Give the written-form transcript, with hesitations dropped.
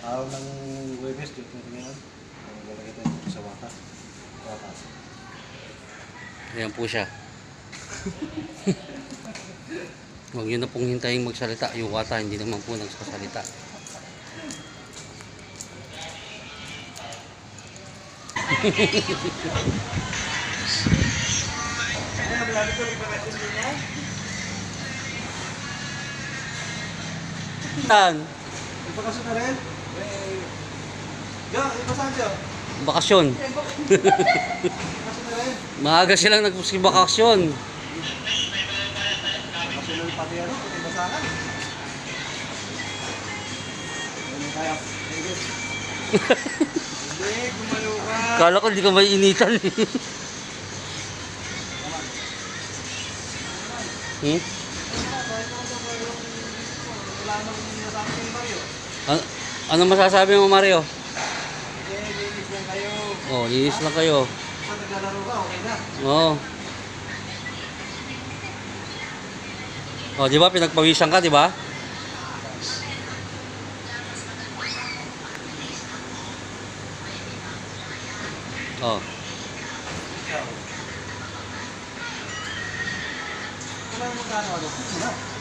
Araw ng Huwebes, dito na ngayon. Wala kita sa wakas. Wakas. Ayan po siya. Huwag yun na pong hintayin magsalita. Yung wata, hindi naman po nagsasalita. Tan, Ipakasyon na rin? Ipasaan siya? bakasyon. Ipakasyon na rin? Maaga silang nagbakasyon. Ipakasyon na rin pati ano, ibasahan. Ano kaya? Hindi, gumalo ka. Kala ko hindi ka may initan eh. Wala nang nasabi ni Mario. Ano masasabi mo, Mario? Hindi, linis lang kayo. Oh, linis lang kayo. Pag naglalaro ka, okay na. Oo. Oh, di ba pinagpawisan ka, di ba? Oh. Wala mo kano ano.